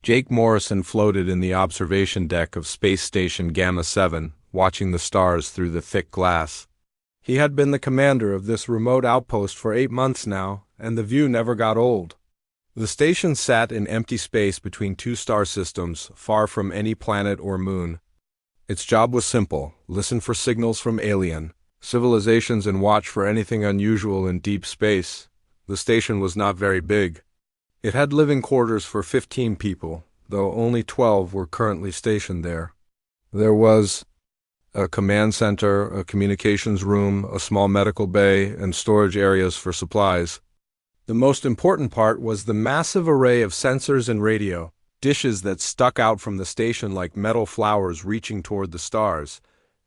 Jake Morrison floated in the observation deck of Space Station Gamma 7, watching the stars through the thick glass. He had been the commander of this remote outpost for 8 months now, and the view never got old. The station sat in empty space between two star systems, far from any planet or moon. Its job was simple: listen for signals from alien civilizations and watch for anything unusual in deep space. The station was not very big. It had living quarters for 15 people, though only 12 were currently stationed there. There was a command center, a communications room, a small medical bay, and storage areas for supplies. The most important part was the massive array of sensors and radio dishes that stuck out from the station like metal flowers reaching toward the stars.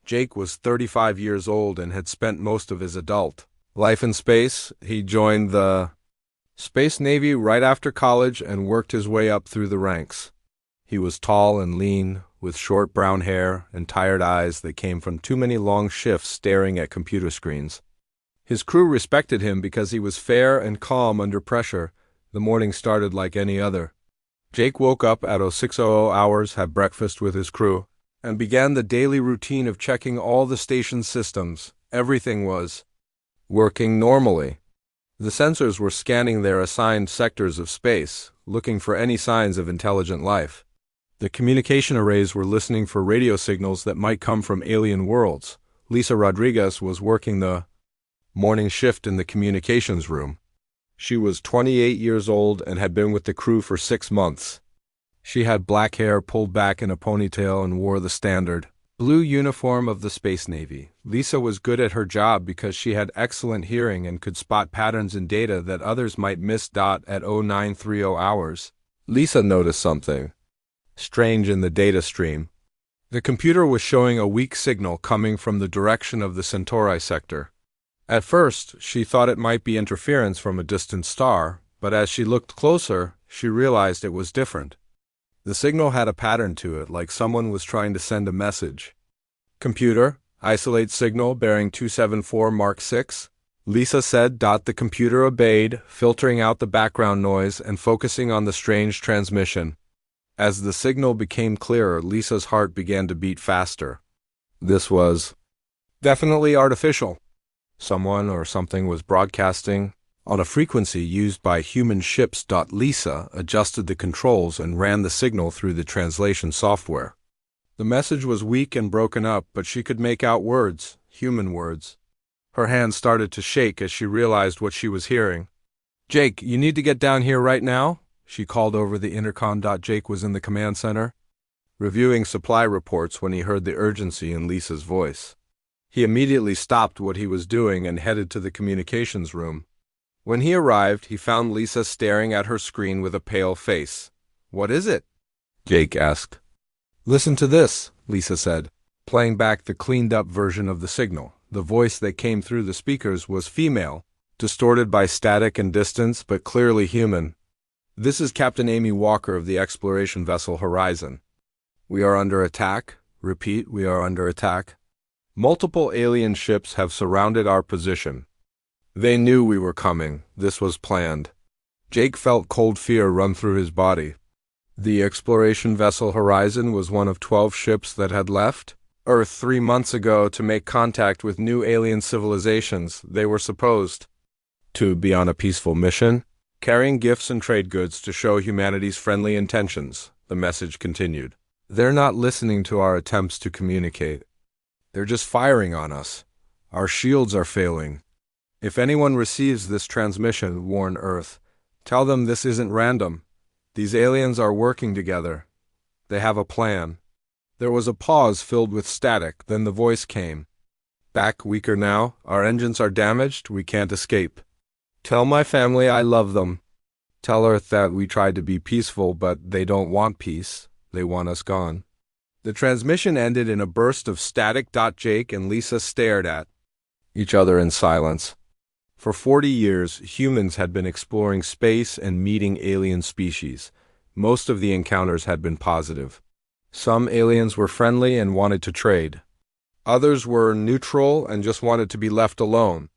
Jake was 35 years old and had spent most of his adult life in space. He joined the Space Navy right after college and worked his way up through the ranks. He was tall and lean, with short brown hair and tired eyes that came from too many long shifts staring at computer screens. His crew respected him because he was fair and calm under pressure. The morning started like any other. Jake woke up at 0600 hours, had breakfast with his crew, and began the daily routine of checking all the station's systems. Everything was working normally. The sensors were scanning their assigned sectors of space, looking for any signs of intelligent life. The communication arrays were listening for radio signals that might come from alien worlds. Lisa Rodriguez was working the morning shift in the communications room. She was 28 years old and had been with the crew for 6 months. She had black hair pulled back in a ponytail and wore the standard blue uniform of the Space Navy. Lisa was good at her job because she had excellent hearing and could spot patterns in data that others might miss. At 0930 hours, Lisa noticed something strange in the data stream. The computer was showing a weak signal coming from the direction of the Centauri sector. At first, she thought it might be interference from a distant star, but as she looked closer, she realized it was different. The signal had a pattern to it, like someone was trying to send a message. "Computer, isolate signal bearing 274 Mark 6. Lisa said. The computer obeyed, filtering out the background noise and focusing on the strange transmission. As the signal became clearer, Lisa's heart began to beat faster. This was definitely artificial. Someone or something was broadcasting on a frequency used by human ships. Lisa adjusted the controls and ran the signal through the translation software. The message was weak and broken up, but she could make out words, human words. Her hands started to shake as she realized what she was hearing. "Jake, you need to get down here right now," she called over the intercom. Jake was in the command center, reviewing supply reports when he heard the urgency in Lisa's voice. He immediately stopped what he was doing and headed to the communications room. When he arrived, he found Lisa staring at her screen with a pale face. "What is it?" Jake asked. "Listen to this," Lisa said, playing back the cleaned-up version of the signal. The voice that came through the speakers was female, distorted by static and distance, but clearly human. "This is Captain Amy Walker of the exploration vessel Horizon. We are under attack. Repeat, we are under attack. Multiple alien ships have surrounded our position. They knew we were coming. This was planned." Jake felt cold fear run through his body. The exploration vessel Horizon was one of 12 ships that had left Earth 3 months ago to make contact with new alien civilizations. They were supposed to be on a peaceful mission, carrying gifts and trade goods to show humanity's friendly intentions. The message continued. "They're not listening to our attempts to communicate. They're just firing on us. Our shields are failing. If anyone receives this transmission, warn Earth. Tell them this isn't random. These aliens are working together. They have a plan." There was a pause filled with static, then the voice came. "Back weaker now. Our engines are damaged. We can't escape. Tell my family I love them. Tell Earth that we tried to be peaceful, but they don't want peace. They want us gone." The transmission ended in a burst of static. Jake and Lisa stared at each other in silence. For 40 years, humans had been exploring space and meeting alien species. Most of the encounters had been positive. Some aliens were friendly and wanted to trade. Others were neutral and just wanted to be left alone.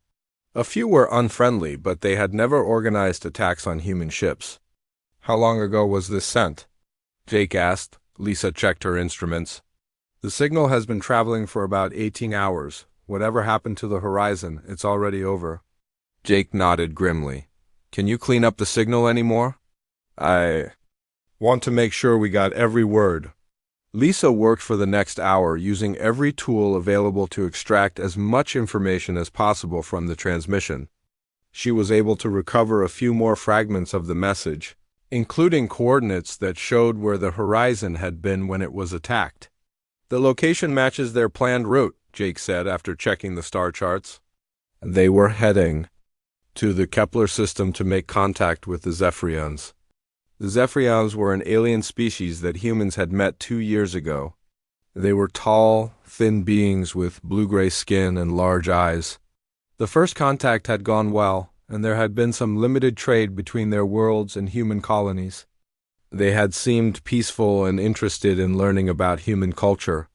A few were unfriendly, but they had never organized attacks on human ships. How long ago was this sent? Jake asked. Lisa checked her instruments. The signal has been traveling for about 18 hours. Whatever happened to the horizon, it's already over. Jake nodded grimly. Can you clean up the signal anymore? I want to make sure we got every word. Lisa worked for the next hour, using every tool available to extract as much information as possible from the transmission. She was able to recover a few more fragments of the message, including coordinates that showed where the horizon had been when it was attacked. The location matches their planned route, Jake said after checking the star charts. They were heading to the Kepler system to make contact with the Zephyrians. The Zephyrians were an alien species that humans had met 2 years ago. They were tall, thin beings with blue-gray skin and large eyes. The first contact had gone well, and there had been some limited trade between their worlds and human colonies. They had seemed peaceful and interested in learning about human culture.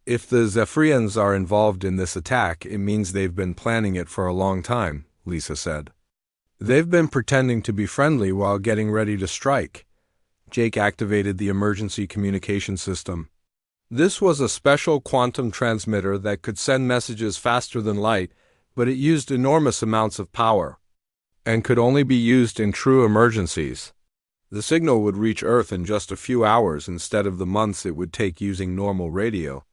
If the Zephyrians are involved in this attack, it means they've been planning it for a long time, Lisa said. They've been pretending to be friendly while getting ready to strike. Jake activated the emergency communication system. This was a special quantum transmitter that could send messages faster than light, but it used enormous amounts of power and could only be used in true emergencies. The signal would reach Earth in just a few hours instead of the months it would take using normal radio.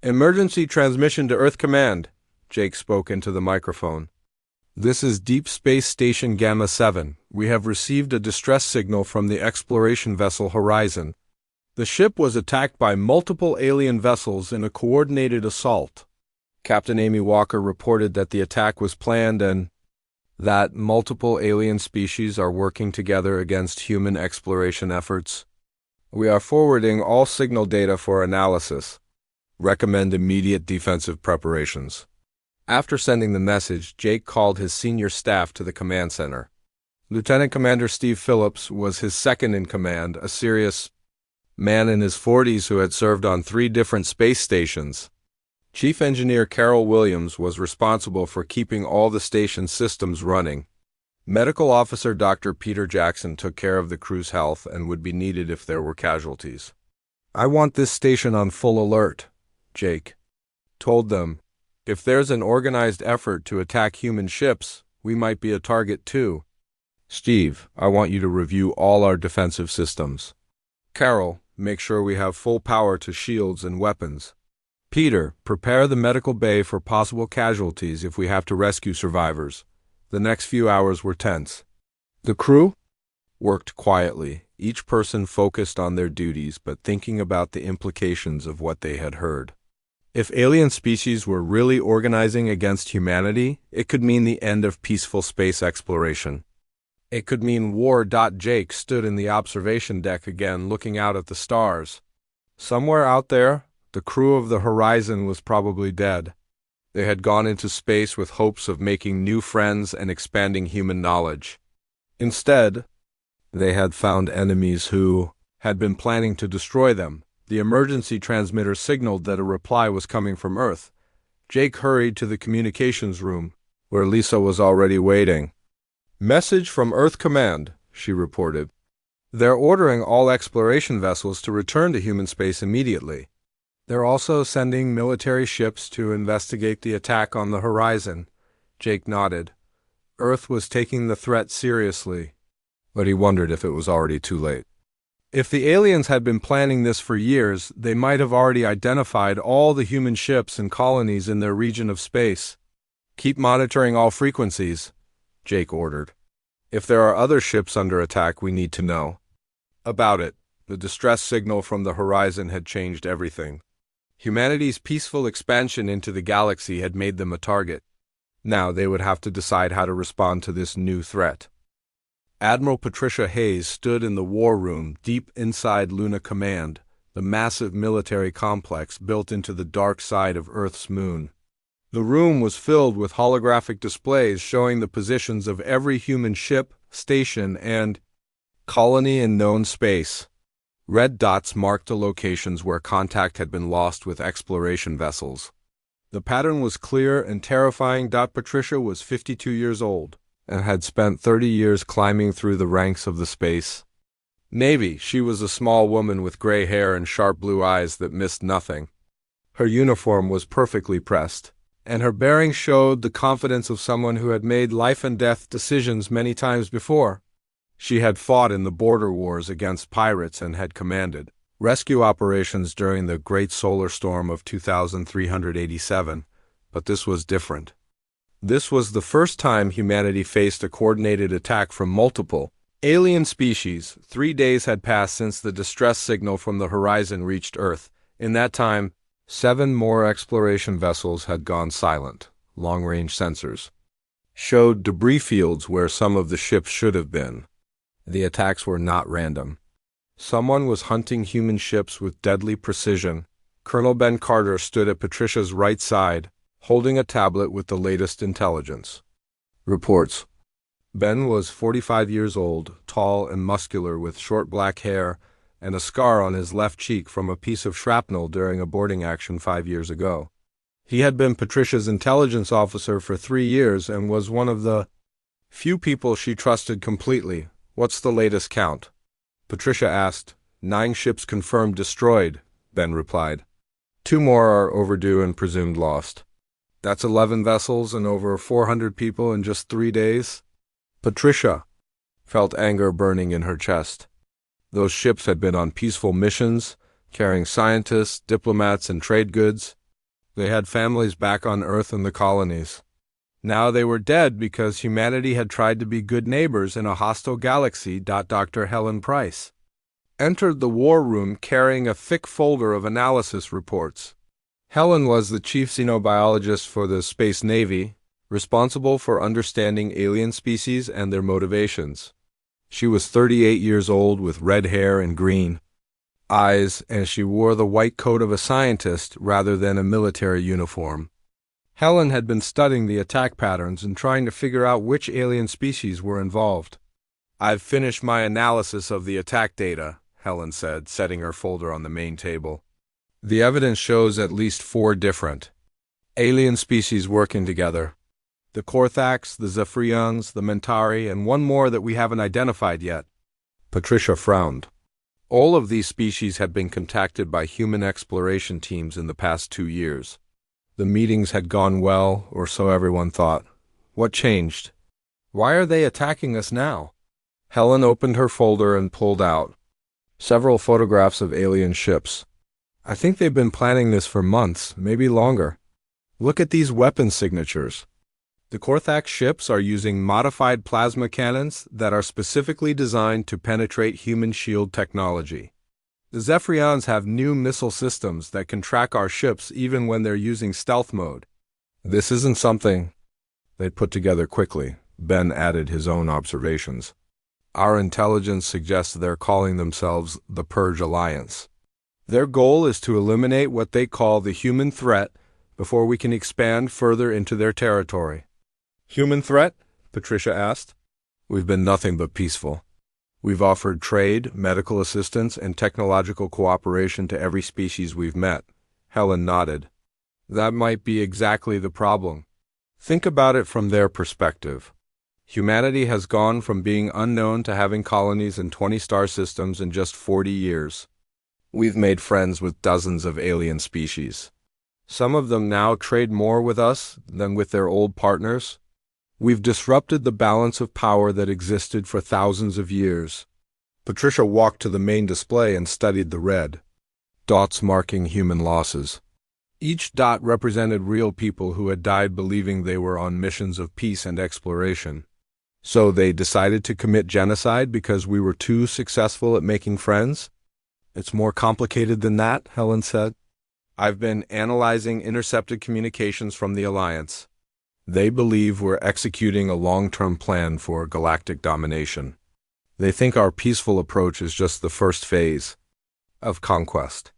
Emergency transmission to Earth Command, Jake spoke into the microphone. This is Deep Space Station Gamma 7. We have received a distress signal from the exploration vessel Horizon. The ship was attacked by multiple alien vessels in a coordinated assault. Captain Amy Walker reported that the attack was planned and that multiple alien species are working together against human exploration efforts. We are forwarding all signal data for analysis. Recommend immediate defensive preparations. After sending the message, Jake called his senior staff to the command center. Lieutenant Commander Steve Phillips was his second in command, a serious man in his 40s who had served on 3 different space stations. Chief Engineer Carol Williams was responsible for keeping all the station systems running. Medical Officer Dr. Peter Jackson took care of the crew's health and would be needed if there were casualties. I want this station on full alert, Jake told them. If there's an organized effort to attack human ships, we might be a target too. Steve, I want you to review all our defensive systems. Carol, make sure we have full power to shields and weapons. Peter, prepare the medical bay for possible casualties if we have to rescue survivors. The next few hours were tense. The crew worked quietly, each person focused on their duties but thinking about the implications of what they had heard. If alien species were really organizing against humanity, it could mean the end of peaceful space exploration. It could mean war. Jake stood in the observation deck again, looking out at the stars. Somewhere out there, the crew of the Horizon was probably dead. They had gone into space with hopes of making new friends and expanding human knowledge. Instead, they had found enemies who had been planning to destroy them. The emergency transmitter signaled that a reply was coming from Earth. Jake hurried to the communications room, where Lisa was already waiting. Message from Earth Command, she reported. They're ordering all exploration vessels to return to human space immediately. They're also sending military ships to investigate the attack on the Horizon. Jake nodded. Earth was taking the threat seriously, but he wondered if it was already too late. If the aliens had been planning this for years, they might have already identified all the human ships and colonies in their region of space. Keep monitoring all frequencies, Jake ordered. If there are other ships under attack, we need to know about it. The distress signal from the Horizon had changed everything. Humanity's peaceful expansion into the galaxy had made them a target. Now they would have to decide how to respond to this new threat. Admiral Patricia Hayes stood in the war room deep inside Luna Command, the massive military complex built into the dark side of Earth's moon. The room was filled with holographic displays showing the positions of every human ship, station, and colony in known space. Red dots marked the locations where contact had been lost with exploration vessels. The pattern was clear and terrifying. Patricia was 52 years old and had spent 30 years climbing through the ranks of the space Navy, she was a small woman with gray hair and sharp blue eyes that missed nothing. Her uniform was perfectly pressed, and her bearing showed the confidence of someone who had made life-and-death decisions many times before. She had fought in the border wars against pirates and had commanded rescue operations during the Great Solar Storm of 2387, but this was different. This was the first time humanity faced a coordinated attack from multiple alien species. 3 days had passed since the distress signal from the horizon reached Earth. In that time, 7 more exploration vessels had gone silent. Long-range sensors showed debris fields where some of the ships should have been. The attacks were not random. Someone was hunting human ships with deadly precision. Colonel Ben Carter stood at Patricia's right side, holding a tablet with the latest intelligence reports. Ben was 45 years old, tall and muscular with short black hair and a scar on his left cheek from a piece of shrapnel during a boarding action 5 years ago. He had been Patricia's intelligence officer for 3 years and was one of the few people she trusted completely. "What's the latest count?" Patricia asked. 9 ships confirmed destroyed, Ben replied. 2 more are overdue and presumed lost. That's 11 vessels and over 400 people in just 3 days. Patricia felt anger burning in her chest. Those ships had been on peaceful missions, carrying scientists, diplomats, and trade goods. They had families back on Earth and the colonies. Now they were dead because humanity had tried to be good neighbors in a hostile galaxy. Dr. Helen Price entered the war room carrying a thick folder of analysis reports. Helen was the chief xenobiologist for the Space Navy, responsible for understanding alien species and their motivations. She was 38 years old with red hair and green eyes, and she wore the white coat of a scientist rather than a military uniform. Helen had been studying the attack patterns and trying to figure out which alien species were involved. "I've finished my analysis of the attack data," Helen said, setting her folder on the main table. "The evidence shows at least 4 different alien species working together. The Korthax, the Zephyrians, the Mentari, and one more that we haven't identified yet." Patricia frowned. All of these species had been contacted by human exploration teams in the past 2 years. The meetings had gone well, or so everyone thought. What changed? Why are they attacking us now? Helen opened her folder and pulled out several photographs of alien ships. "I think they've been planning this for months, maybe longer. Look at these weapon signatures. The Korthax ships are using modified plasma cannons that are specifically designed to penetrate human shield technology. The Zephyrians have new missile systems that can track our ships even when they're using stealth mode. This isn't something they'd put together quickly." Ben added his own observations. "Our intelligence suggests they're calling themselves the Purge Alliance. Their goal is to eliminate what they call the human threat before we can expand further into their territory." "Human threat?" Patricia asked. "We've been nothing but peaceful. We've offered trade, medical assistance, and technological cooperation to every species we've met." Helen nodded. "That might be exactly the problem. Think about it from their perspective. Humanity has gone from being unknown to having colonies in 20 star systems in just 40 years. We've made friends with dozens of alien species. Some of them now trade more with us than with their old partners. We've disrupted the balance of power that existed for thousands of years." Patricia walked to the main display and studied the red dots marking human losses. Each dot represented real people who had died believing they were on missions of peace and exploration. "So they decided to commit genocide because we were too successful at making friends?" "It's more complicated than that," Helen said. "I've been analyzing intercepted communications from the Alliance. They believe we're executing a long-term plan for galactic domination. They think our peaceful approach is just the first phase of conquest."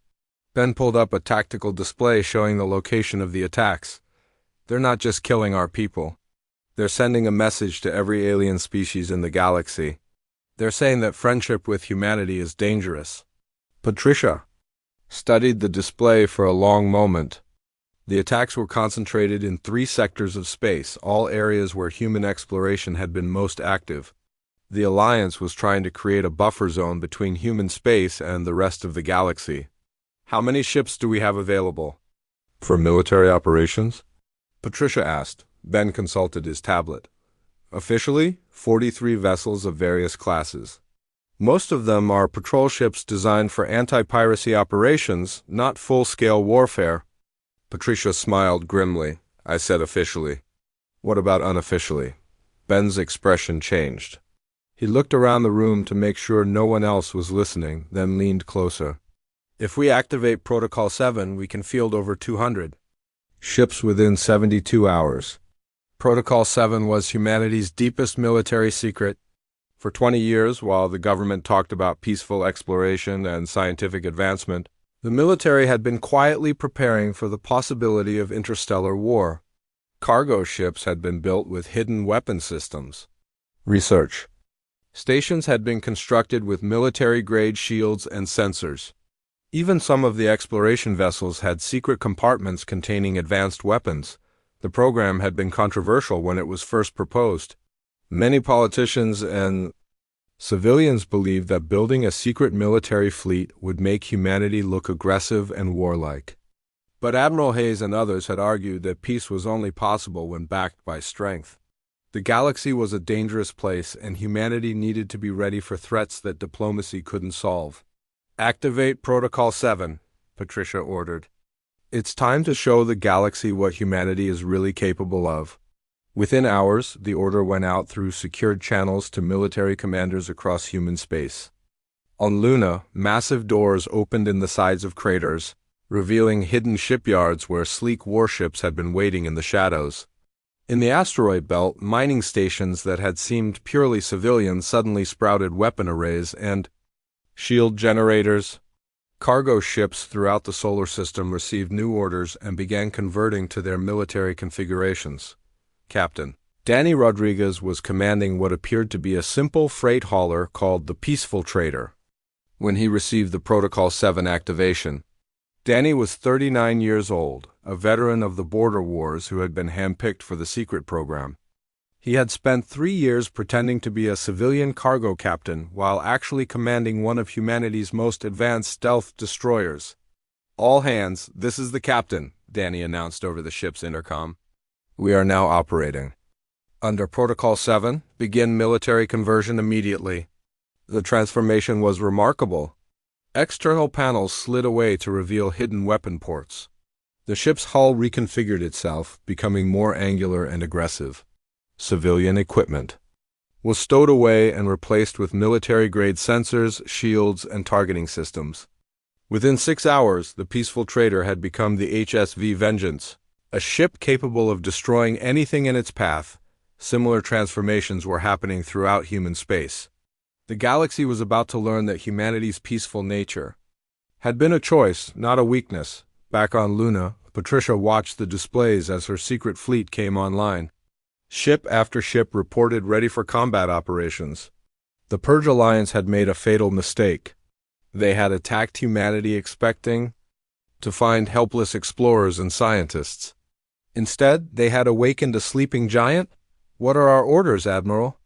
Ben pulled up a tactical display showing the location of the attacks. "They're not just killing our people. They're sending a message to every alien species in the galaxy. They're saying that friendship with humanity is dangerous." Patricia studied the display for a long moment. The attacks were concentrated in 3 sectors of space, all areas where human exploration had been most active. The Alliance was trying to create a buffer zone between human space and the rest of the galaxy. How many ships do we have available? For military operations? Patricia asked. Ben consulted his tablet. Officially, 43 vessels of various classes. Most of them are patrol ships designed for anti-piracy operations, not full-scale warfare. Patricia smiled grimly. I said officially. What about unofficially? Ben's expression changed. He looked around the room to make sure no one else was listening, then leaned closer. If we activate Protocol 7, we can field over 200 ships within 72 hours. Protocol 7 was humanity's deepest military secret. For 20 years, while the government talked about peaceful exploration and scientific advancement, the military had been quietly preparing for the possibility of interstellar war. Cargo ships had been built with hidden weapon systems. Research. Stations had been constructed with military-grade shields and sensors. Even some of the exploration vessels had secret compartments containing advanced weapons. The program had been controversial when it was first proposed. Many politicians and civilians believed that building a secret military fleet would make humanity look aggressive and warlike. But Admiral Hayes and others had argued that peace was only possible when backed by strength. The galaxy was a dangerous place, and humanity needed to be ready for threats that diplomacy couldn't solve. Activate Protocol 7, Patricia ordered. It's time to show the galaxy what humanity is really capable of. Within hours, the order went out through secured channels to military commanders across human space. On Luna, massive doors opened in the sides of craters, revealing hidden shipyards where sleek warships had been waiting in the shadows. In the asteroid belt, mining stations that had seemed purely civilian suddenly sprouted weapon arrays and shield generators. Cargo ships throughout the solar system received new orders and began converting to their military configurations. Captain Danny Rodriguez was commanding what appeared to be a simple freight hauler called the Peaceful Trader. When he received the Protocol 7 activation, Danny was 39 years old, a veteran of the border wars who had been handpicked for the secret program. He had spent 3 years pretending to be a civilian cargo captain while actually commanding one of humanity's most advanced stealth destroyers. All hands, this is the captain, Danny announced over the ship's intercom. We are now operating. Under Protocol 7, begin military conversion immediately. The transformation was remarkable. External panels slid away to reveal hidden weapon ports. The ship's hull reconfigured itself, becoming more angular and aggressive. Civilian equipment was stowed away and replaced with military-grade sensors, shields, and targeting systems. Within 6 hours, the Peaceful Trader had become the HSV Vengeance, a ship capable of destroying anything in its path. Similar transformations were happening throughout human space. The galaxy was about to learn that humanity's peaceful nature had been a choice, not a weakness. Back on Luna, Patricia watched the displays as her secret fleet came online. Ship after ship reported ready for combat operations. The Purge Alliance had made a fatal mistake. They had attacked humanity expecting to find helpless explorers and scientists. Instead, they had awakened a sleeping giant. What are our orders, Admiral?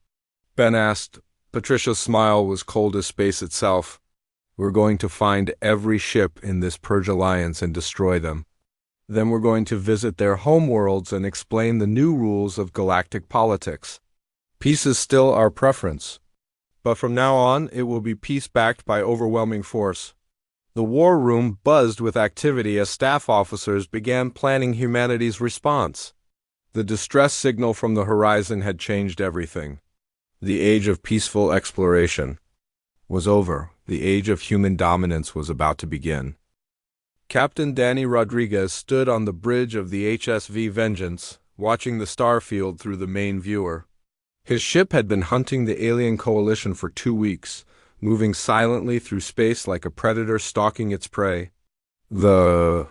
Ben asked. Patricia's smile was cold as space itself. We're going to find every ship in this Purge Alliance and destroy them. Then we're going to visit their homeworlds and explain the new rules of galactic politics. Peace is still our preference. But from now on, it will be peace backed by overwhelming force. The war room buzzed with activity as staff officers began planning humanity's response. The distress signal from the horizon had changed everything. The age of peaceful exploration was over. The age of human dominance was about to begin. Captain Danny Rodriguez stood on the bridge of the HSV Vengeance, watching the starfield through the main viewer. His ship had been hunting the alien coalition for 2 weeks, moving silently through space like a predator stalking its prey. The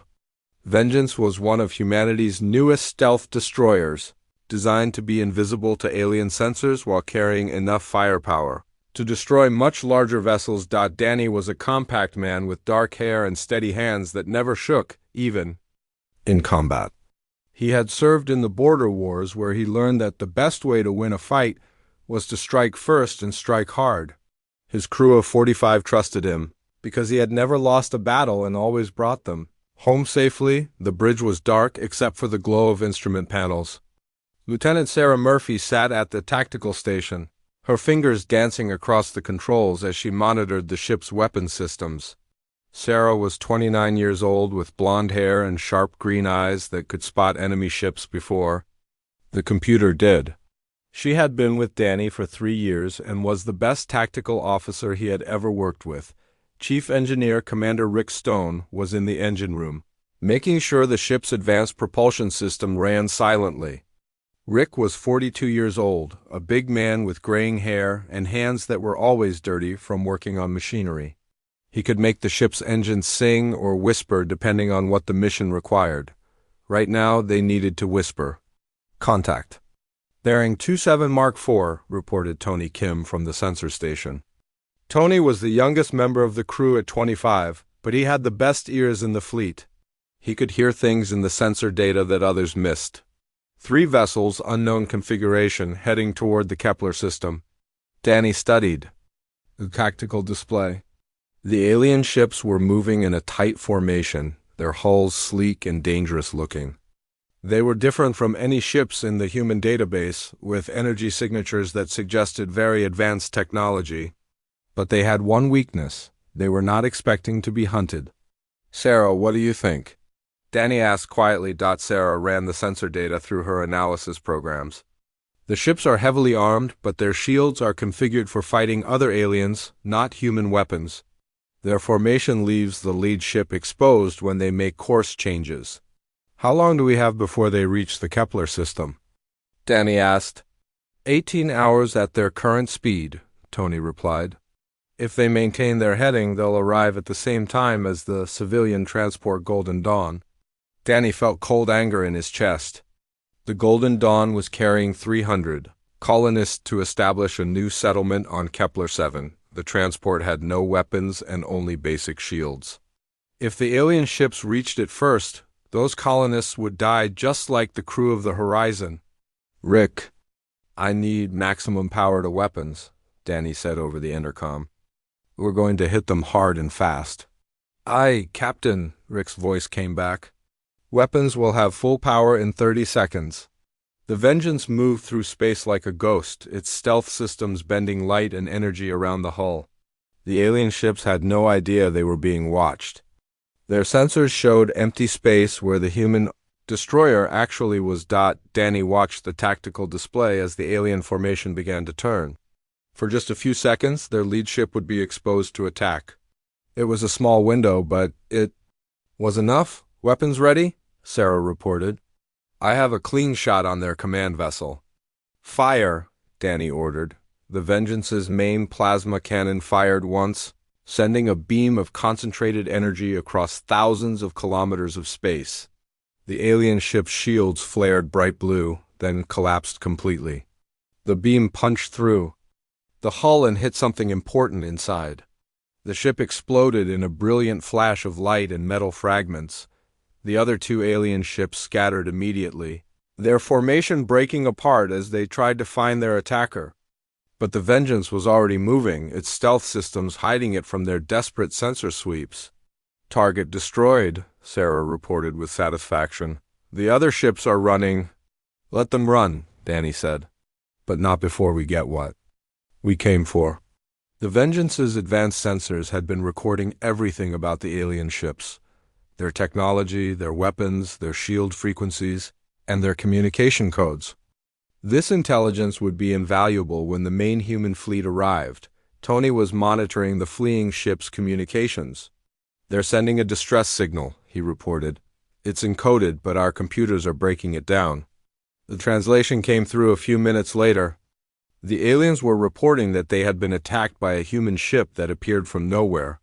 Vengeance was one of humanity's newest stealth destroyers, designed to be invisible to alien sensors while carrying enough firepower to destroy much larger vessels. Danny was a compact man with dark hair and steady hands that never shook, even in combat. He had served in the border wars, where he learned that the best way to win a fight was to strike first and strike hard. His crew of 45 trusted him, because he had never lost a battle and always brought them home safely. The bridge was dark except for the glow of instrument panels. Lieutenant Sarah Murphy sat at the tactical station, her fingers dancing across the controls as she monitored the ship's weapon systems. Sarah was 29 years old with blonde hair and sharp green eyes that could spot enemy ships before the computer did. She had been with Danny for 3 years and was the best tactical officer he had ever worked with. Chief Engineer Commander Rick Stone was in the engine room, making sure the ship's advanced propulsion system ran silently. Rick was 42 years old, a big man with graying hair and hands that were always dirty from working on machinery. He could make the ship's engines sing or whisper depending on what the mission required. Right now, they needed to whisper. Contact. Bearing 27 Mark IV, reported Tony Kim from the sensor station. Tony was the youngest member of the crew at 25, but he had the best ears in the fleet. He could hear things in the sensor data that others missed. 3 vessels, unknown configuration, heading toward the Kepler system. Danny studied the tactical display. The alien ships were moving in a tight formation, their hulls sleek and dangerous looking. They were different from any ships in the human database, with energy signatures that suggested very advanced technology. But they had one weakness. They were not expecting to be hunted. Sarah, what do you think? Danny asked quietly. Sarah ran the sensor data through her analysis programs. The ships are heavily armed, but their shields are configured for fighting other aliens, not human weapons. Their formation leaves the lead ship exposed when they make course changes. How long do we have before they reach the Kepler system? Danny asked. 18 hours at their current speed, Tony replied. If they maintain their heading, they'll arrive at the same time as the civilian transport Golden Dawn. Danny felt cold anger in his chest. The Golden Dawn was carrying 300 colonists to establish a new settlement on Kepler 7. The transport had no weapons and only basic shields. If the alien ships reached it first, those colonists would die just like the crew of the Horizon. Rick, I need maximum power to weapons, Danny said over the intercom. We're going to hit them hard and fast. Aye, Captain, Rick's voice came back. Weapons will have full power in 30 seconds. The Vengeance moved through space like a ghost, its stealth systems bending light and energy around the hull. The alien ships had no idea they were being watched. Their sensors showed empty space where the human destroyer actually was. Danny watched the tactical display as the alien formation began to turn. For just a few seconds, their lead ship would be exposed to attack. It was a small window, but it was enough. Weapons ready? Sarah reported. I have a clean shot on their command vessel. Fire, Danny ordered. The Vengeance's main plasma cannon fired once, sending a beam of concentrated energy across thousands of kilometers of space. The alien ship's shields flared bright blue, then collapsed completely. The beam punched through the hull and hit something important inside. The ship exploded in a brilliant flash of light and metal fragments. The other 2 alien ships scattered immediately, their formation breaking apart as they tried to find their attacker. But the Vengeance was already moving, its stealth systems hiding it from their desperate sensor sweeps. Target destroyed, Sarah reported with satisfaction. The other ships are running. Let them run, Danny said. But not before we get what we came for. The Vengeance's advanced sensors had been recording everything about the alien ships. Their technology, their weapons, their shield frequencies, and their communication codes. This intelligence would be invaluable when the main human fleet arrived. Tony was monitoring the fleeing ship's communications. They're sending a distress signal, he reported. It's encoded, but our computers are breaking it down. The translation came through a few minutes later. The aliens were reporting that they had been attacked by a human ship that appeared from nowhere.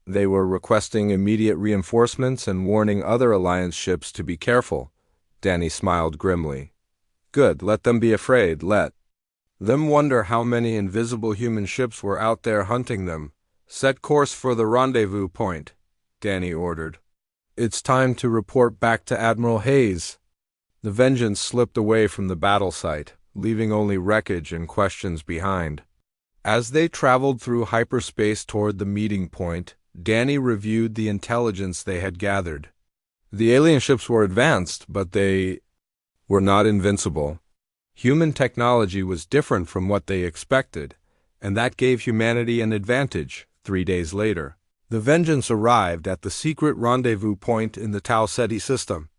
They were requesting immediate reinforcements and warning other Alliance ships to be careful. Danny smiled grimly. Good, let them be afraid, let them wonder how many invisible human ships were out there hunting them. Set course for the rendezvous point, Danny ordered. It's time to report back to Admiral Hayes. The Vengeance slipped away from the battle site, leaving only wreckage and questions behind. As they traveled through hyperspace toward the meeting point, Danny reviewed the intelligence they had gathered. The alien ships were advanced, but they were not invincible. Human technology was different from what they expected, and that gave humanity an advantage. 3 days later, the Vengeance arrived at the secret rendezvous point in the Tau Ceti system.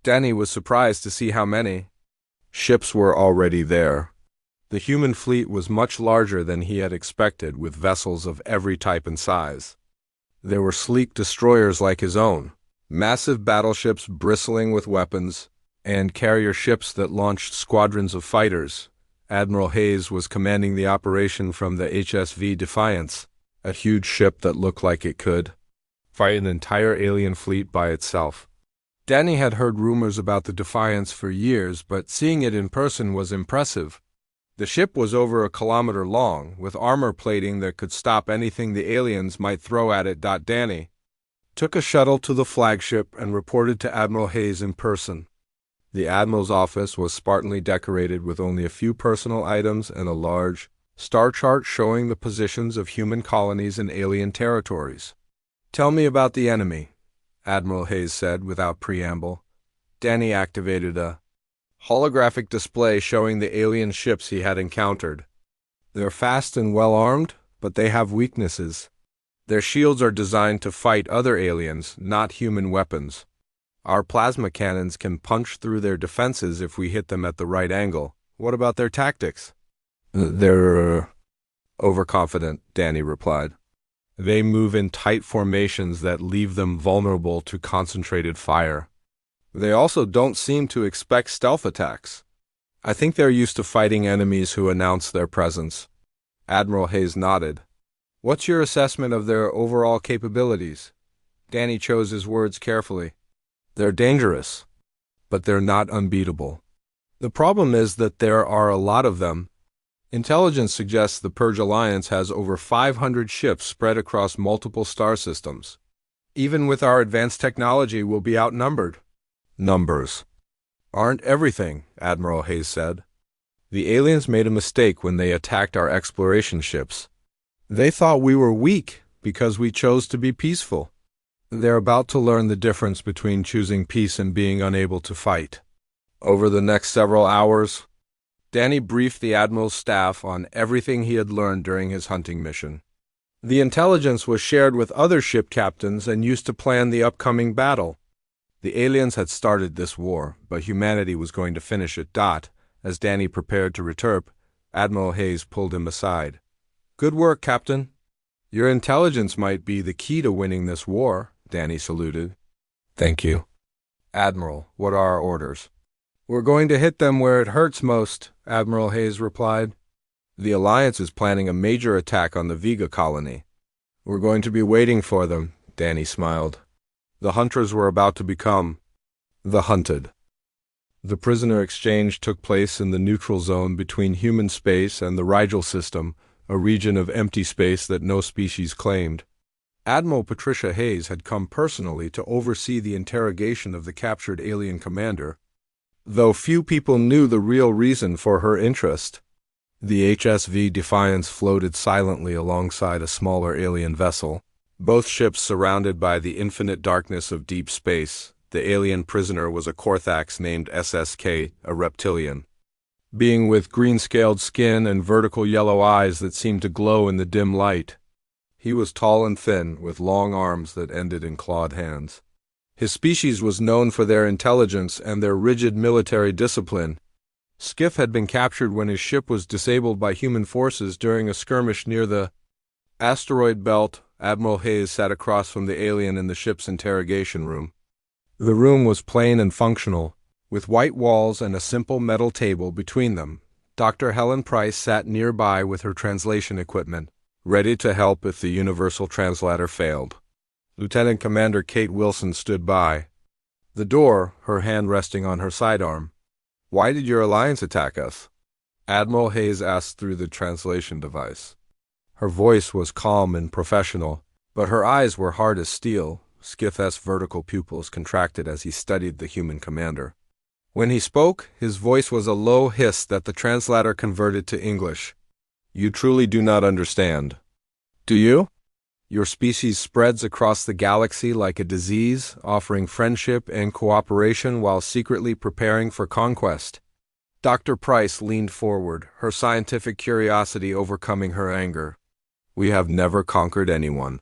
Danny was surprised to see how many ships were already there. The human fleet was much larger than he had expected, with vessels of every type and size. There were sleek destroyers like his own, massive battleships bristling with weapons, and carrier ships that launched squadrons of fighters. Admiral Hayes was commanding the operation from the HSV Defiance, a huge ship that looked like it could fight an entire alien fleet by itself. Danny had heard rumors about the Defiance for years, but seeing it in person was impressive. The ship was over 1 kilometer long, with armor plating that could stop anything the aliens might throw at it. Danny took a shuttle to the flagship and reported to Admiral Hayes in person. The Admiral's office was spartanly decorated with only a few personal items and a large star chart showing the positions of human colonies in alien territories. "Tell me about the enemy," Admiral Hayes said without preamble. Danny activated a holographic display showing the alien ships he had encountered. "They're fast and well-armed, but they have weaknesses. Their shields are designed to fight other aliens, not human weapons. Our plasma cannons can punch through their defenses if we hit them at the right angle. What about their tactics?" "They're overconfident," Danny replied. "They move in tight formations that leave them vulnerable to concentrated fire. They also don't seem to expect stealth attacks. I think they're used to fighting enemies who announce their presence." Admiral Hayes nodded. "What's your assessment of their overall capabilities?" Danny chose his words carefully. "They're dangerous, but they're not unbeatable. The problem is that there are a lot of them. Intelligence suggests the Purge Alliance has over 500 ships spread across multiple star systems. Even with our advanced technology, we'll be outnumbered." "Numbers aren't everything," Admiral Hayes said. "The aliens made a mistake when they attacked our exploration ships. They thought we were weak because we chose to be peaceful. They're about to learn the difference between choosing peace and being unable to fight." Over the next several hours, Danny briefed the Admiral's staff on everything he had learned during his hunting mission. The intelligence was shared with other ship captains and used to plan the upcoming battle. The aliens had started this war, but humanity was going to finish it. As Danny prepared to return, Admiral Hayes pulled him aside. "Good work, Captain. Your intelligence might be the key to winning this war," Danny saluted. "Thank you." "Admiral, what are our orders?" "We're going to hit them where it hurts most," Admiral Hayes replied. "The Alliance is planning a major attack on the Vega colony. We're going to be waiting for them," Danny smiled. The hunters were about to become the hunted. The prisoner exchange took place in the neutral zone between human space and the Rigel system, a region of empty space that no species claimed. Admiral Patricia Hayes had come personally to oversee the interrogation of the captured alien commander, though few people knew the real reason for her interest. The HSV Defiance floated silently alongside a smaller alien vessel, both ships surrounded by the infinite darkness of deep space. The alien prisoner was a Korthax named SSK, a reptilian, being with green-scaled skin and vertical yellow eyes that seemed to glow in the dim light. He was tall and thin, with long arms that ended in clawed hands. His species was known for their intelligence and their rigid military discipline. Skiff had been captured when his ship was disabled by human forces during a skirmish near the asteroid belt. Admiral Hayes sat across from the alien in the ship's interrogation room. The room was plain and functional, with white walls and a simple metal table between them. Dr. Helen Price sat nearby with her translation equipment, ready to help if the universal translator failed. Lieutenant Commander Kate Wilson stood by the door, her hand resting on her sidearm. "Why did your alliance attack us?" Admiral Hayes asked through the translation device. Her voice was calm and professional, but her eyes were hard as steel. Skiff's vertical pupils contracted as he studied the human commander. When he spoke, his voice was a low hiss that the translator converted to English. You truly do not understand. Do you? Your species spreads across the galaxy like a disease, offering friendship and cooperation while secretly preparing for conquest. Dr. Price leaned forward, her scientific curiosity overcoming her anger. We have never conquered anyone.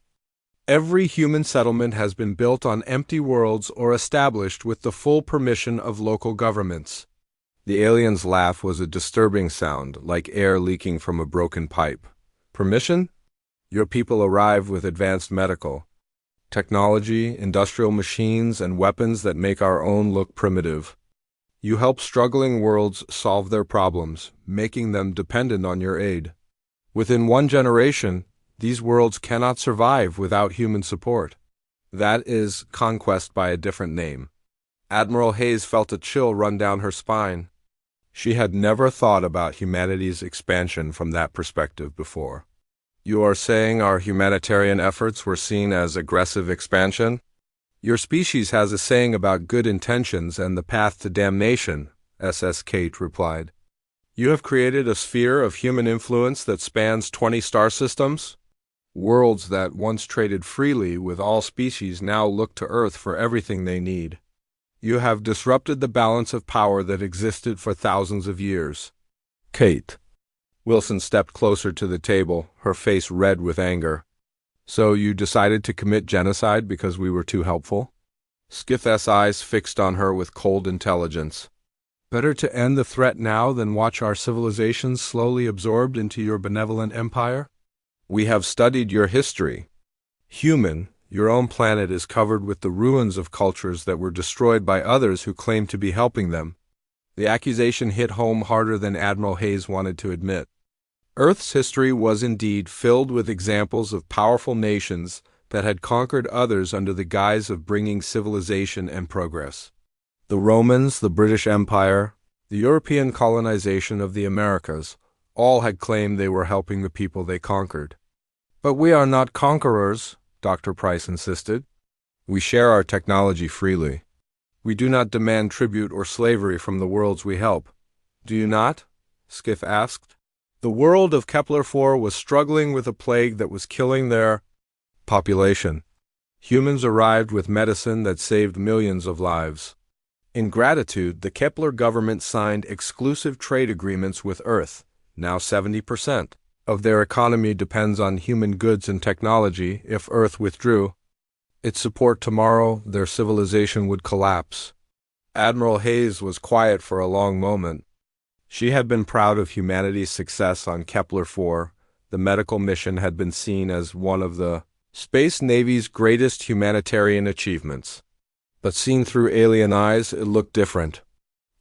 Every human settlement has been built on empty worlds or established with the full permission of local governments. The alien's laugh was a disturbing sound, like air leaking from a broken pipe. Permission? Your people arrive with advanced medical technology, industrial machines, and weapons that make our own look primitive. You help struggling worlds solve their problems, making them dependent on your aid. Within one generation, these worlds cannot survive without human support. That is conquest by a different name. Admiral Hayes felt a chill run down her spine. She had never thought about humanity's expansion from that perspective before. You are saying our humanitarian efforts were seen as aggressive expansion? Your species has a saying about good intentions and the path to damnation, SS Kate replied. You have created a sphere of human influence that spans 20 star systems? Worlds that once traded freely with all species now look to Earth for everything they need. You have disrupted the balance of power that existed for thousands of years. Kate. Wilson stepped closer to the table, her face red with anger. So you decided to commit genocide because we were too helpful? Skith's eyes fixed on her with cold intelligence. Better to end the threat now than watch our civilizations slowly absorbed into your benevolent empire? We have studied your history. Human, your own planet is covered with the ruins of cultures that were destroyed by others who claimed to be helping them. The accusation hit home harder than Admiral Hayes wanted to admit. Earth's history was indeed filled with examples of powerful nations that had conquered others under the guise of bringing civilization and progress. The Romans, the British Empire, the European colonization of the Americas, all had claimed they were helping the people they conquered. But we are not conquerors, Dr. Price insisted. We share our technology freely. We do not demand tribute or slavery from the worlds we help. Do you not? Skiff asked. The world of Kepler-4 was struggling with a plague that was killing their population. Humans arrived with medicine that saved millions of lives. In gratitude, the Kepler government signed exclusive trade agreements with Earth. Now 70% of their economy depends on human goods and technology. If Earth withdrew its support tomorrow, their civilization would collapse. Admiral Hayes was quiet for a long moment. She had been proud of humanity's success on Kepler-4. The medical mission had been seen as one of the Space Navy's greatest humanitarian achievements. But seen through alien eyes, it looked different.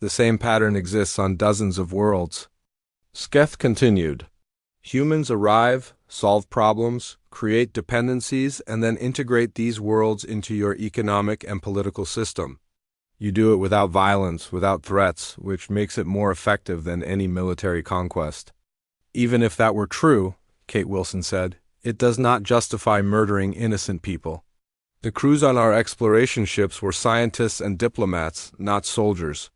The same pattern exists on dozens of worlds. Sketh continued. Humans arrive, solve problems, create dependencies, and then integrate these worlds into your economic and political system. You do it without violence, without threats, which makes it more effective than any military conquest. Even if that were true, Kate Wilson said, it does not justify murdering innocent people. The crews on our exploration ships were scientists and diplomats, not soldiers.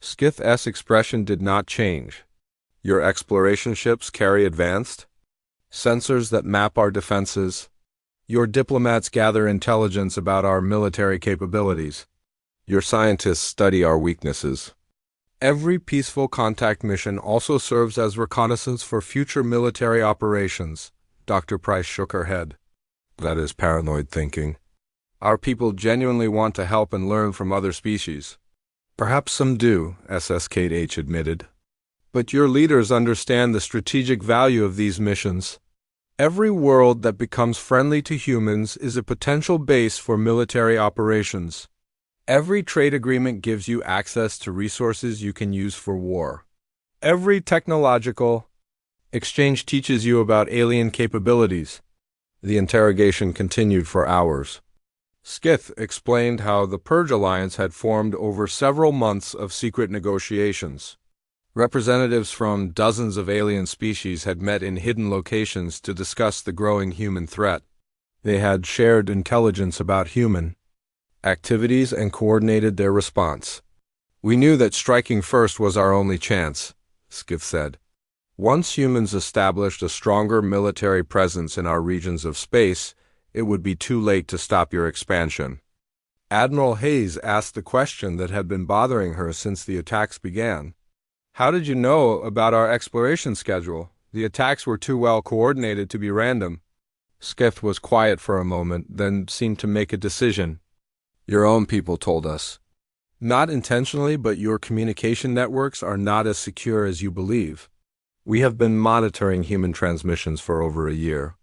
Skith's expression did not change. Your exploration ships carry advanced sensors that map our defenses. Your diplomats gather intelligence about our military capabilities. Your scientists study our weaknesses. Every peaceful contact mission also serves as reconnaissance for future military operations. Dr. Price shook her head. That is paranoid thinking. Our people genuinely want to help and learn from other species. Perhaps some do, SSKH admitted. But your leaders understand the strategic value of these missions. Every world that becomes friendly to humans is a potential base for military operations. Every trade agreement gives you access to resources you can use for war. Every technological exchange teaches you about alien capabilities. The interrogation continued for hours. Skith explained how the Purge Alliance had formed over several months of secret negotiations. Representatives from dozens of alien species had met in hidden locations to discuss the growing human threat. They had shared intelligence about human activities and coordinated their response. We knew that striking first was our only chance, Skiff said. Once humans established a stronger military presence in our regions of space, it would be too late to stop your expansion. Admiral Hayes asked the question that had been bothering her since the attacks began. How did you know about our exploration schedule? The attacks were too well coordinated to be random. Skiff was quiet for a moment, then seemed to make a decision. Your own people told us. Not intentionally, but your communication networks are not as secure as you believe. We have been monitoring human transmissions for over a year.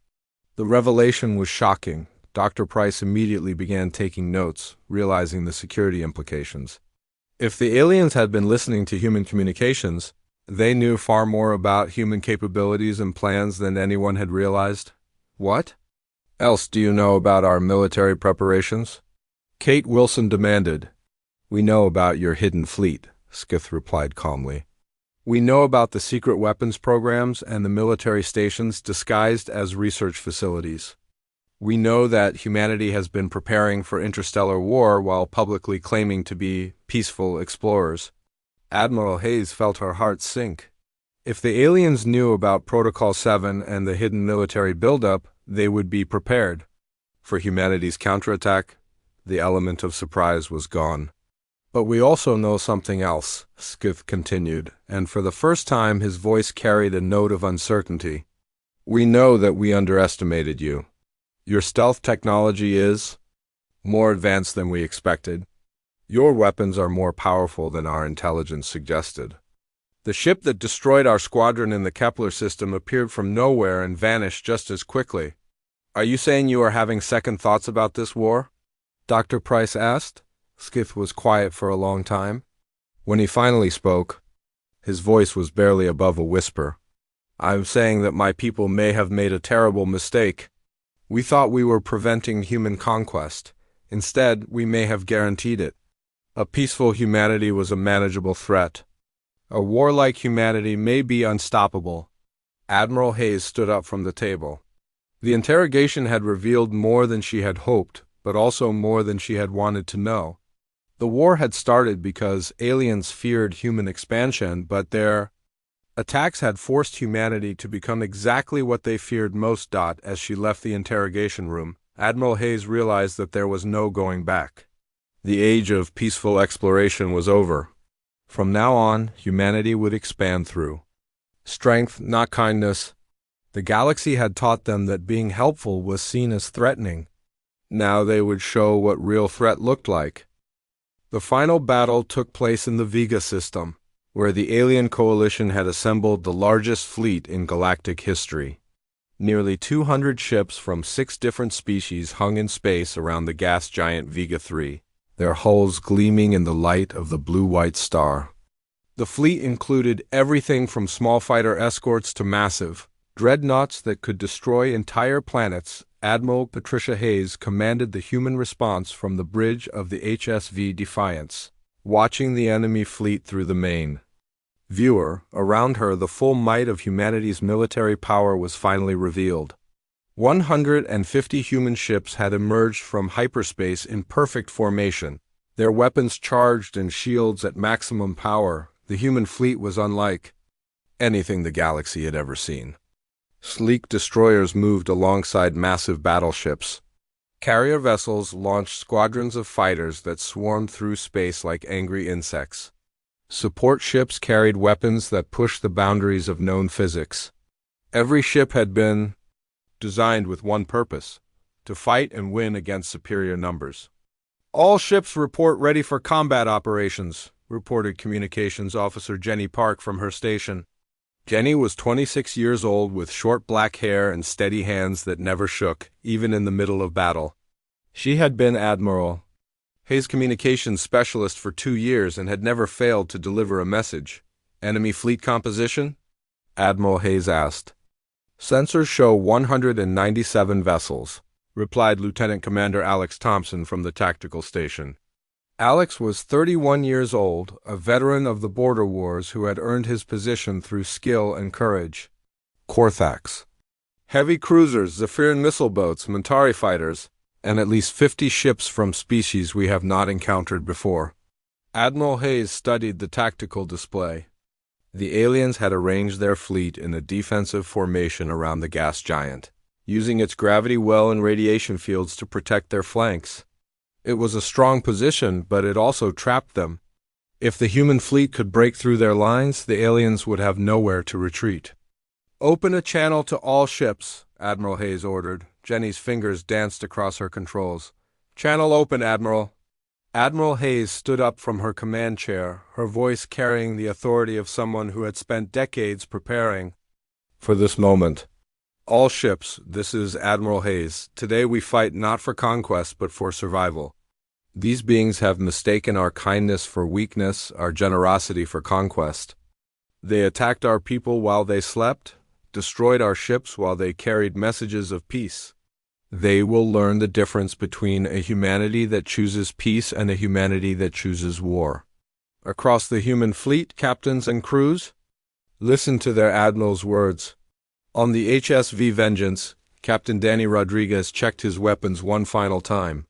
The revelation was shocking. Dr. Price immediately began taking notes, realizing the security implications. If the aliens had been listening to human communications, they knew far more about human capabilities and plans than anyone had realized. What else do you know about our military preparations? Kate Wilson demanded. We know about your hidden fleet, Skiff replied calmly. We know about the secret weapons programs and the military stations disguised as research facilities. We know that humanity has been preparing for interstellar war while publicly claiming to be peaceful explorers. Admiral Hayes felt her heart sink. If the aliens knew about Protocol 7 and the hidden military buildup, they would be prepared. For humanity's counterattack, the element of surprise was gone. But we also know something else, Skiff continued, and for the first time his voice carried a note of uncertainty. We know that we underestimated you. Your stealth technology is more advanced than we expected. Your weapons are more powerful than our intelligence suggested. The ship that destroyed our squadron in the Kepler system appeared from nowhere and vanished just as quickly. Are you saying you are having second thoughts about this war? Dr. Price asked. Skiff was quiet for a long time. When he finally spoke, his voice was barely above a whisper. I'm saying that my people may have made a terrible mistake. We thought we were preventing human conquest. Instead, we may have guaranteed it. A peaceful humanity was a manageable threat. A warlike humanity may be unstoppable. Admiral Hayes stood up from the table. The interrogation had revealed more than she had hoped, but also more than she had wanted to know. The war had started because aliens feared human expansion, but their attacks had forced humanity to become exactly what they feared most. As she left the interrogation room, Admiral Hayes realized that there was no going back. The age of peaceful exploration was over. From now on, humanity would expand through strength, not kindness. The galaxy had taught them that being helpful was seen as threatening. Now they would show what real threat looked like. The final battle took place in the Vega system, where the alien coalition had assembled the largest fleet in galactic history. Nearly 200 ships from 6 different species hung in space around the gas giant Vega 3, their hulls gleaming in the light of the blue-white star. The fleet included everything from small fighter escorts to massive dreadnoughts that could destroy entire planets. Admiral Patricia Hayes commanded the human response from the bridge of the HSV Defiance, watching the enemy fleet through the main. Viewer, around her the full might of humanity's military power was finally revealed. 150 human ships had emerged from hyperspace in perfect formation, their weapons charged and shields at maximum power. The human fleet was unlike anything the galaxy had ever seen. Sleek destroyers moved alongside massive battleships. Carrier vessels launched squadrons of fighters that swarmed through space like angry insects. Support ships carried weapons that pushed the boundaries of known physics. Every ship had been designed with one purpose: to fight and win against superior numbers. All ships report ready for combat operations, reported Communications Officer Jenny Park from her station. Jenny was 26 years old with short black hair and steady hands that never shook, even in the middle of battle. She had been Admiral Hayes' communications specialist for 2 years and had never failed to deliver a message. Enemy fleet composition? Admiral Hayes asked. Sensors show 197 vessels, replied Lieutenant Commander Alex Thompson from the tactical station. Alex was 31 years old, a veteran of the border wars who had earned his position through skill and courage. Korthax. Heavy cruisers, Zephyrian missile boats, Mentari fighters, and at least 50 ships from species we have not encountered before. Admiral Hayes studied the tactical display. The aliens had arranged their fleet in a defensive formation around the gas giant, using its gravity well and radiation fields to protect their flanks. It was a strong position, but it also trapped them. If the human fleet could break through their lines, the aliens would have nowhere to retreat. "Open a channel to all ships," Admiral Hayes ordered. Jenny's fingers danced across her controls. "Channel open, Admiral." Admiral Hayes stood up from her command chair, her voice carrying the authority of someone who had spent decades preparing for this moment. "All ships, this is Admiral Hayes. Today we fight not for conquest, but for survival. These beings have mistaken our kindness for weakness, our generosity for conquest. They attacked our people while they slept, destroyed our ships while they carried messages of peace. They will learn the difference between a humanity that chooses peace and a humanity that chooses war. Across the human fleet, captains and crews, listen to their admiral's words. On the HSV Vengeance, Captain Danny Rodriguez checked his weapons one final time.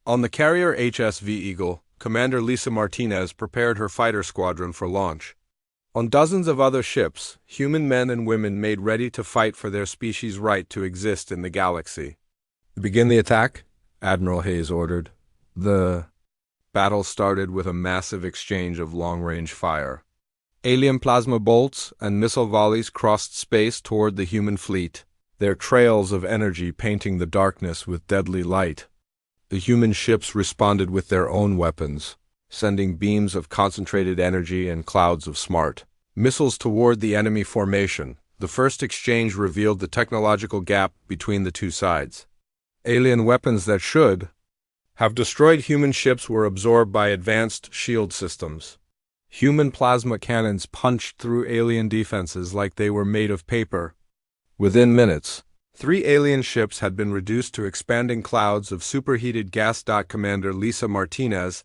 On the carrier HSV Eagle, Commander Lisa Martinez prepared her fighter squadron for launch. On dozens of other ships, human men and women made ready to fight for their species' right to exist in the galaxy. "Begin the attack," Admiral Hayes ordered. The battle started with a massive exchange of long-range fire. Alien plasma bolts and missile volleys crossed space toward the human fleet, their trails of energy painting the darkness with deadly light. The human ships responded with their own weapons, sending beams of concentrated energy and clouds of smart missiles toward the enemy formation. The first exchange revealed the technological gap between the two sides. Alien weapons that should have destroyed human ships were absorbed by advanced shield systems. Human plasma cannons punched through alien defenses like they were made of paper. Within minutes, 3 alien ships had been reduced to expanding clouds of superheated gas. Commander Lisa Martinez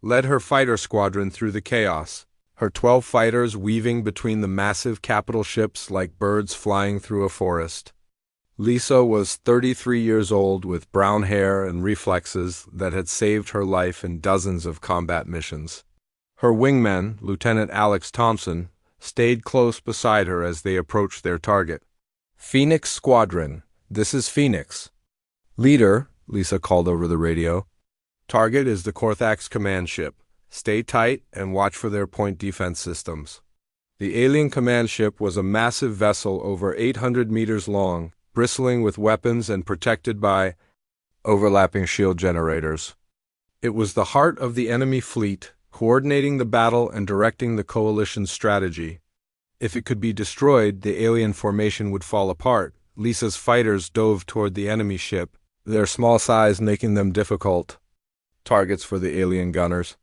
led her fighter squadron through the chaos, her 12 fighters weaving between the massive capital ships like birds flying through a forest. Lisa was 33 years old with brown hair and reflexes that had saved her life in dozens of combat missions. Her wingman, Lieutenant Alex Thompson, stayed close beside her as they approached their target. "Phoenix Squadron, this is Phoenix." "Leader," Lisa called over the radio. "Target is the Korthax command ship. Stay tight and watch for their point defense systems." The alien command ship was a massive vessel over 800 meters long, bristling with weapons and protected by overlapping shield generators. It was the heart of the enemy fleet, coordinating the battle and directing the coalition's strategy. If it could be destroyed, the alien formation would fall apart. Lisa's fighters dove toward the enemy ship, their small size making them difficult targets for the alien gunners.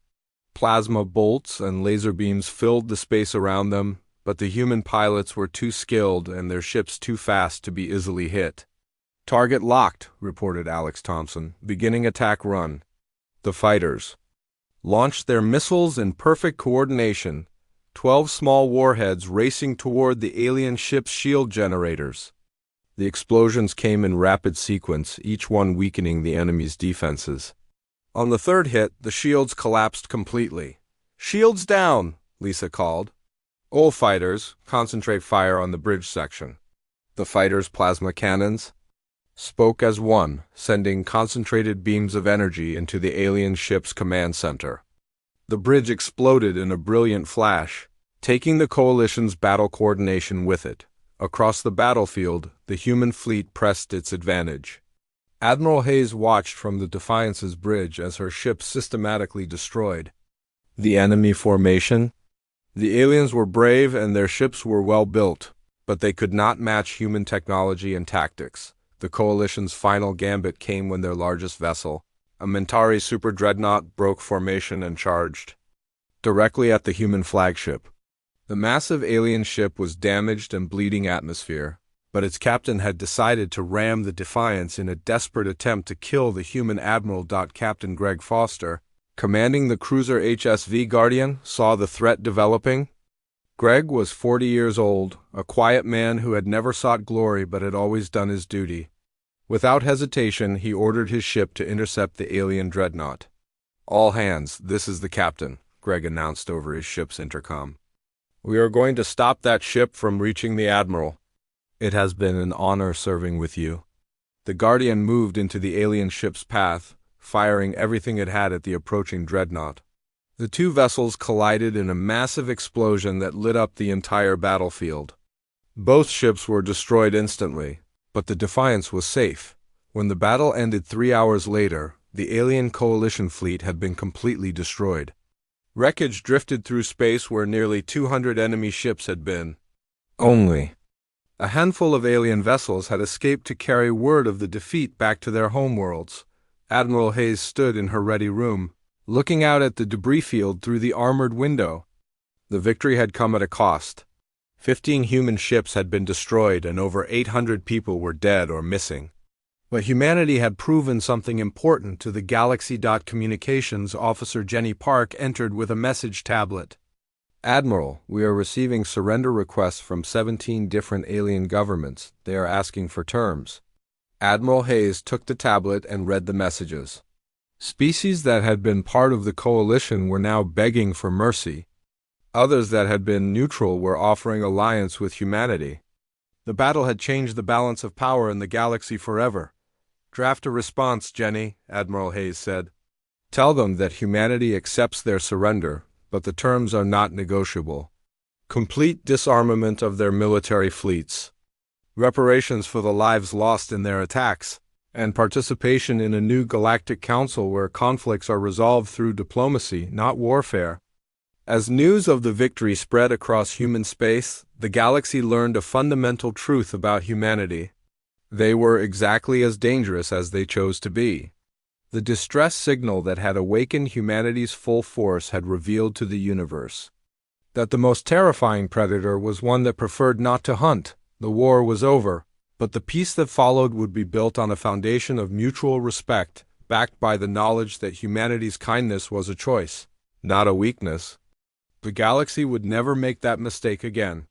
Plasma bolts and laser beams filled the space around them, but the human pilots were too skilled and their ships too fast to be easily hit. "Target locked," reported Alex Thompson, beginning attack run. The fighters launched their missiles in perfect coordination, 12 small warheads racing toward the alien ship's shield generators. The explosions came in rapid sequence, each one weakening the enemy's defenses. On the third hit, the shields collapsed completely. "Shields down," Lisa called. "All fighters, concentrate fire on the bridge section." The fighters' plasma cannons spoke as one, sending concentrated beams of energy into the alien ship's command center. The bridge exploded in a brilliant flash, taking the coalition's battle coordination with it. Across the battlefield, the human fleet pressed its advantage. Admiral Hayes watched from the Defiance's bridge as her ship systematically destroyed the enemy formation. The aliens were brave and their ships were well built, but they could not match human technology and tactics. The coalition's final gambit came when their largest vessel, a Mentari super dreadnought, broke formation and charged directly at the human flagship. The massive alien ship was damaged and bleeding atmosphere, but its captain had decided to ram the Defiance in a desperate attempt to kill the human admiral. Captain Greg Foster, commanding the cruiser HSV Guardian, saw the threat developing. Greg was 40 years old, a quiet man who had never sought glory but had always done his duty. Without hesitation, he ordered his ship to intercept the alien dreadnought. "All hands, this is the captain," Greg announced over his ship's intercom. "We are going to stop that ship from reaching the Admiral. It has been an honor serving with you." The Guardian moved into the alien ship's path, firing everything it had at the approaching dreadnought. The two vessels collided in a massive explosion that lit up the entire battlefield. Both ships were destroyed instantly, but the Defiance was safe. When the battle ended 3 hours later, the alien coalition fleet had been completely destroyed. Wreckage drifted through space where nearly 200 enemy ships had been. Only a handful of alien vessels had escaped to carry word of the defeat back to their homeworlds. Admiral Hayes stood in her ready room, looking out at the debris field through the armored window. The victory had come at a cost. 15 human ships had been destroyed and over 800 people were dead or missing. But humanity had proven something important to the Galaxy. Communications Officer Jenny Park entered with a message tablet. "Admiral, we are receiving surrender requests from 17 different alien governments. They are asking for terms." Admiral Hayes took the tablet and read the messages. Species that had been part of the coalition were now begging for mercy. Others that had been neutral were offering alliance with humanity. The battle had changed the balance of power in the galaxy forever. "Draft a response, Jenny," Admiral Hayes said. "Tell them that humanity accepts their surrender, but the terms are not negotiable. Complete disarmament of their military fleets, reparations for the lives lost in their attacks, and participation in a new galactic council where conflicts are resolved through diplomacy, not warfare." As news of the victory spread across human space, the galaxy learned a fundamental truth about humanity. They were exactly as dangerous as they chose to be. The distress signal that had awakened humanity's full force had revealed to the universe that the most terrifying predator was one that preferred not to hunt. The war was over, but the peace that followed would be built on a foundation of mutual respect, backed by the knowledge that humanity's kindness was a choice, not a weakness. The galaxy would never make that mistake again.